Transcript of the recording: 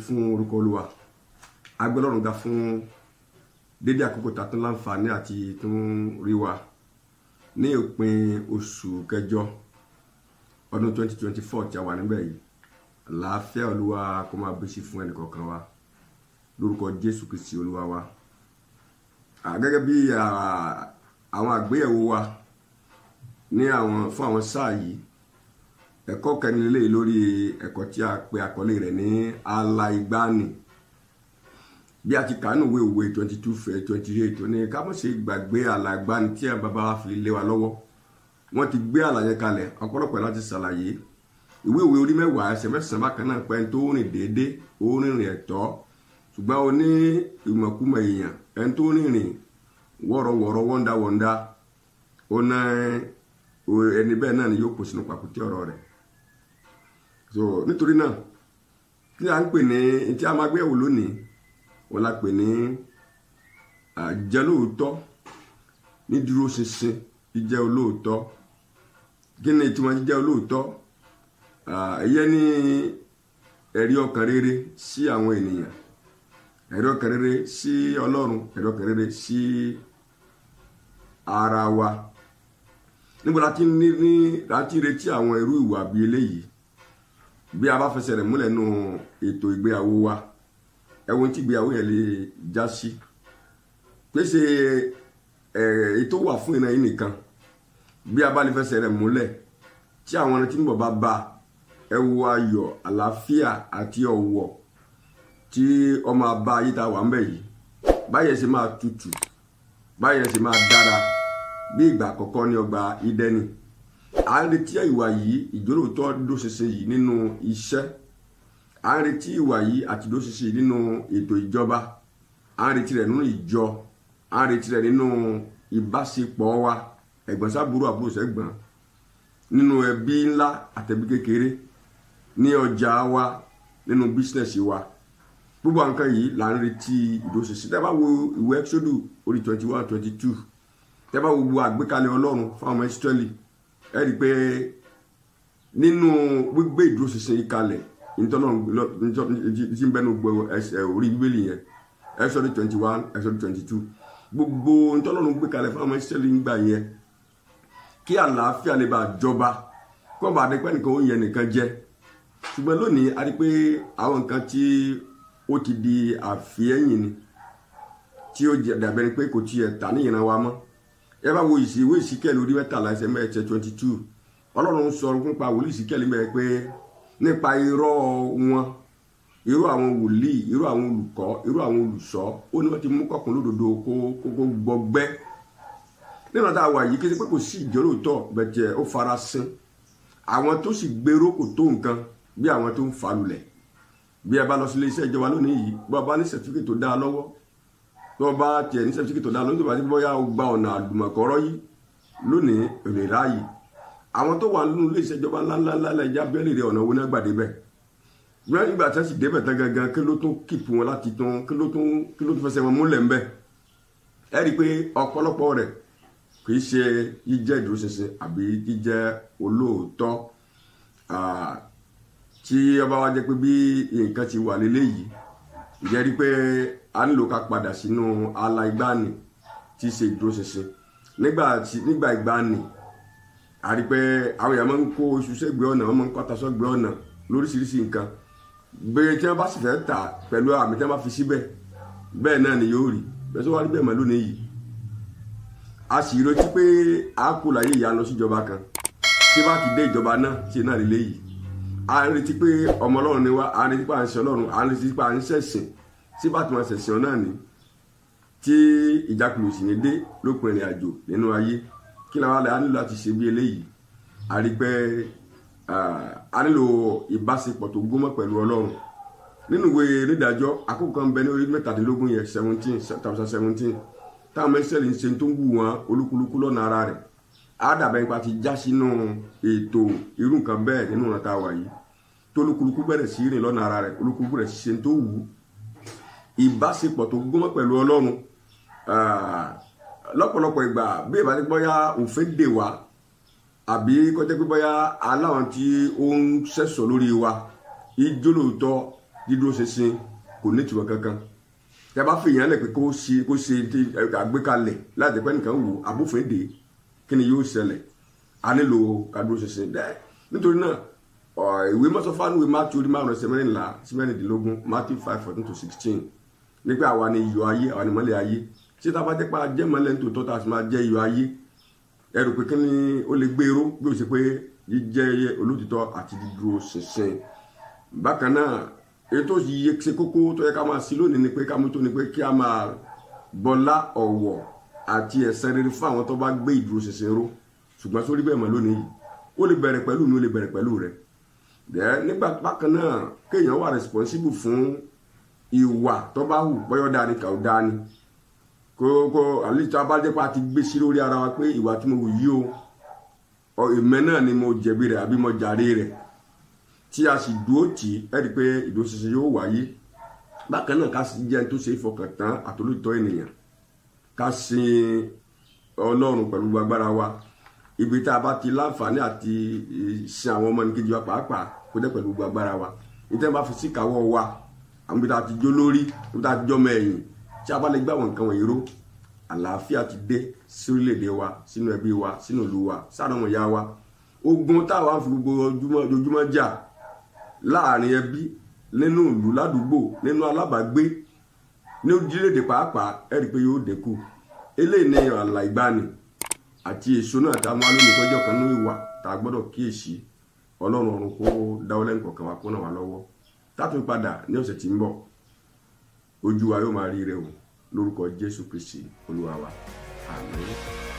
fún orúkọ Olúwa. Agbẹ́lọ́run ga fún dédé àkókò tá tún láǹfààní àti tún rí wa ní òpin oṣù kẹjọ ọdún 2024 tí a wà níbẹ̀ yìí. Àlàáfíà Olúwa kó máa bẹ́sí fún ẹnìkọ̀ọ̀kan wa lórúkọ Jésù Kristi Olúwa wa. Gẹ́gẹ́ bí àwọn àgbéyẹ̀wò wa ní fún àwọn sáà yìí, ẹ̀kọ́ kẹrìnlélẹ́yìí lórí ẹ̀kọ́ tí a pè àkọlé rẹ̀ ní aláìgbani. Bí a ti kà nínú ìwé Òwe 22:28 tó ní ká má ṣe gbàgbé aláìgbani tí àwọn bàbá wa fi lé wa lọ́wọ́. Wọ́n ti gbé àlàyé kalẹ̀ ọ̀pọ̀lọpọ̀ láti ṣàlàyé. Ìwé Òwe orí 10 ẹsẹ̀ 9 bákan náà pé ẹni tó rìn déédéé ó rìnrìn ẹ̀tọ́, ṣùgbọ́n o ní ìmọ̀kúmọ̀ èèyàn ẹni tó rìnrìn wọ́rọ̀wọ́rọ̀ wọ́ndàwọ́ndà ó ná ẹni bẹ́ẹ̀ náà ni yóò kó sínú pàkúté ọ̀rọ̀ rẹ̀. So nítorí náà kí a ń pè ní tí a máa gbé ẹ̀wò lónìí wọ́n la pè ní jẹ́ olóòótọ́ ní dúró ṣinṣin jíjẹ́ olóòótọ́. Kí ni tí wọ́n jẹ́ olóòótọ́? Ìyẹn ní ẹ̀rí ọkàn rere sí àwọn ènìyàn, ẹ̀rí ọkàn rere sí Ọlọ́run, ẹ̀rí ọkàn rere sí ara wa. Níbo láti retí àwọn irú ìwà bíi eléyìí bí a bá fẹsẹ̀ rẹ̀ múlẹ̀ nù ètò ìgbéyàwó wa. Ẹ̀wọ̀n tí ìgbéyàwó yẹn lè já sí pèsè ètò wà fún ìran yìí nìkan. Bí a bá lè fẹsẹ̀ rẹ̀ múlẹ̀ tí àwọn ọ̀rẹ́ tí ń bọ̀ bá ẹwọ ayọ̀, àlàáfíà àti ọ̀wọ̀ tí ọmọ àbá ayé ta wà ń bẹ̀ yìí, báyẹ̀ ṣe máa tutù, báyẹ̀ ṣe máa dára bí ìgbà àkọ́kọ́ ní ọgbà Ídẹ́nì. À ń retí ìwà yìí, ìjólóòtọ́ dóṣinṣin yìí nínú iṣẹ́. À ń retí ìwà yìí àti dóṣinṣin yìí nínú ètò ìjọba. À ń retí rẹ̀ nínú ìjọ. À ń retí rẹ̀ nínú ìbáṣepọ̀ wa, ẹ̀gbọ́n sábúrò, àbúrò sẹ́gbọ́n, nínú ẹbí ńlá àtẹbí kékeré, ní ọjà wa, nínú bísínẹ̀sì wa. Gbogbo nǹkan yìí là ń retí ìdóṣinṣin. Tẹ́ bá wo ìwé Exodus orí 21-22, tẹ́ bá wo gbogbo àgbékalẹ̀ Ọlọ́run fún àwọn Ísírẹ́lì, ẹ rí pé nínú gbígbé ìdúróṣinṣin yìí kalẹ̀ tí ń bẹ́nu gbogbo orí Bíbélì yẹn, Exodus 21, Exodus 22, gbogbo ntọ́lọ́run gbé kalẹ̀ fún àwọn Ísírẹ́lì ń gbà yẹn kí àlàáfíà lè bá jọba, kó bá dé pé nìkan ó yẹn nìkan jẹ. Ṣùgbọ́n lónìí a rí pé àwọn nǹkan tí ó ti di àfihẹ́yìn ni, tí ó dàbẹ̀ ni pé kò tiẹ̀ tà ní ìran wa mọ́. Ẹ bá wo ìwé Ìsíkẹ́lì orí 13 ẹsẹ̀ 22, Ọlọ́run sọ nípa wòlíì Ìsíkẹ́lì mẹ́rin pé nípa irọ́ wọn, irọ́ àwọn wòlíì, irọ́ àwọn olùkọ́, irọ́ àwọn olùṣọ́, ó ní wọ́n ti mú kọkùn lódodo kó gbọgbẹ́. Nínú tá a wà yìí kí pé kò sí ìjọ́lóòtọ́ bẹ̀jẹ̀ ó farasin. Àwọn tó sì gbèrò kò tó nǹkan bí àwọn tó ń falulẹ̀. Bí ẹ bá lọ sí ilé iṣẹ́ ìjọba lónìí yìí, bó bá ní sẹ̀tífíkẹ̀tì tó dá lọ́wọ́, tó bá tiẹ̀ ní sẹ̀tífíkẹ̀tì tó dá lọ́wọ́, tó bá ti bóyá ó gba ọ̀nà àlùmọ̀kọ́rọ́ yìí lónìí èrè ráàyè. Àwọn tó wà nínú ilé iṣẹ́ ìjọba ńláńlá ẹja bẹ́ẹ̀lì rẹ̀ ọ̀nà owó náà gbà débẹ̀. Nígbà tí wọ́n sì débẹ̀ tán gangan kí ló tún kìpù wọn láti tún kí ló tún fẹsẹ̀ wọn múlẹ̀ ńbẹ̀. Ẹ rí i pé ọ̀pọ̀lọpọ̀ rẹ̀ kì í ṣe jíjẹ́ ìdúróṣinṣin àbí jíjẹ́ olóòótọ́. Tí ọba wa jẹ́ pé bí nǹkan ti wà lélẹ́yìí, ìjẹ́ rí pé a nílò ká padà sínú aláìgbani tí í ṣe ìdúróṣinṣin. Nígbà ìgbani a rí pé àwọn èèyàn máa ń kó oṣù sẹ́gbẹ̀ẹ́ ọ̀nà, wọ́n máa ń kọ́ aṣọ sẹ́gbẹ̀ẹ́ ọ̀nà lóríṣiríṣi nǹkan. Bẹ́ẹ̀ tí wọ́n bá sì fẹ́ tà pẹ̀lú àmì tí wọ́n bá fi síbẹ̀, bẹ́ẹ̀ náà ni yóò rí. Bẹ́ẹ̀ tó wá rí bẹ́ẹ̀ mọ́ lónìí yìí. A sì retí pé a kú láyé ìyá lọ sí ìjọba kan, tí bá ti dé ìjọba náà tí náà lélẹ́ yìí. A ń retí pé ọmọ Ọlọ́run ni wá, a ń retí pé à ń ṣe Ọlọ́run, a ń retí pé à ń ṣẹ̀sìn, tí bá ti máa ṣẹ̀sìn náà ni tí ìjákulẹ̀ sì ní dé lópin ìrìn àjò nínú ayé. Kí la wá lẹ́ a nílò láti ṣe bí eléyìí? A rí pé a nílò ìbáṣepọ̀ tó gúnmọ́ pẹ̀lú Ọlọ́run. Nínú ìwé Onídàájọ́ àkókò kan bẹ ní orí 17 yẹn 17 táwọn mẹ́sẹ̀lì ń ṣe tó ń wù wọn olúkúlùkù lọ́nà ara rẹ̀. Á dàbẹ̀ nípa ti já sínú ètò irú nǹkan bẹ́ẹ̀ nínú ọ̀nà tá a wà yìí. Tó olúkúlùkù bẹ̀rẹ̀ sí rìn lọ́nà ara rẹ̀, olúkúlùkù rẹ̀ ṣe tó wù. Ìbáṣepọ̀ tó gúnmọ́ pẹ̀lú Ọlọ́run lọ́pọ̀lọpọ̀ ìgbà bí ìbá ti bọ́yá òfin dè wá àbí kọjá pé bọ́yá aláwọn tí ó ń ṣẹ̀ṣọ́ lórí wa ìjólóòtọ́ dídúró ṣinṣin kò ní ìtumọ̀ kankan tẹ́ bá fi èèyàn lẹ̀ pé kó ṣe àgbékalẹ̀ láti pẹ́ nìkan wò abófin-dè kí ni yóò ṣẹlẹ̀ a nílò kádúró ṣinṣin dẹ́ nítorí náà ìwé mọ́sọ́fánúwé Matthew 5:14 Matthew 5:14-16 nípa àwa ni iyọ̀ ayé àwa ni mọ́lẹ̀ ayé tí tá a bá jẹ́ pé a jẹ́ mọ́lẹ̀ ní tòótọ́ tá a sì máa jẹ́ iyọ̀ ayé ẹrù pé kí ni ó lè gbèrò bí ó ṣe pé jíjẹ́ olótìtọ́ àti dídúró ṣinṣin bákan náà ètò yìí ṣe kókó tó yẹ ká máa sí lónìí ni pé ká mú tó ni pé kí a máa bọlá ọ̀wọ̀ àti ẹ̀san rere fún àwọn tó bá gbé ìdúró ṣinṣin ró ṣùgbọ́n sórí bẹ́ẹ̀ mọ́ lónìí ó lè bẹ̀rẹ̀ pẹ̀lú mi ó lè bẹ̀rẹ̀ pẹ̀lú rẹ̀ nígbà bákan náà kéèyàn wà responsible fún ìwà tó bá hù bọ́yọ̀ dání kà ó dání kó àlejò abájẹ́pá ti gbé sí lórí ara wa pé ìwà tí mo wù yí o ìmẹ́ náà ni mo jẹ̀bi rẹ̀ àbí mo jàre rẹ̀ tí a sì dúró tì í ẹ́ rí i pé ìdúró ṣinṣin yóò wáyé bákan náà ká sì jẹ́ tó ṣe é fọkàn tán àtolóòtọ́ ènìyàn ká sin Ọlọ́run pẹ̀lú agbára wa ibi tá a bá ti láǹfààní àti sin àwọn ọmọ nìkejì wa pàápàá kó dẹ́ pẹ̀lú agbára wa nítorí bá fi sí ìkáwọ́ wa àwọn ibi tá a ti jó lórí ibi tá a ti jọ́ mẹ́yìn tí a bá lè gbé àwọn nǹkan wọ̀nyí ró àlàáfíà ti dé sí orílẹ̀-èdè wa sínú ẹbí wa sínú ìlú wa sáà ọmọ ìyá wa ogun táwa fi gbogbo ojúmọ́ jà láàrin ẹbí nínú ìlú ládùúgbò nínú alábàágbé ní orílẹ̀-èdè pàápàá ẹ rí i pé yóò dínkù eléyìí ní àlà ìgbani àti èso náà tá a máa lónìí tọ́jọ́ kan ní ìwà tá a gbọ́dọ̀ kíyèsí Ọlọ́run ọ̀run kó dáwọ́ lẹ́nu kọ̀ọ̀kan wa kó náà wá lọ́wọ́ tátún padà ní ọ̀sẹ̀ tí ń bọ̀ ojú wa yóò máa rí rẹ̀ o lórúkọ Jésù Kristi Olúwa wa àmín.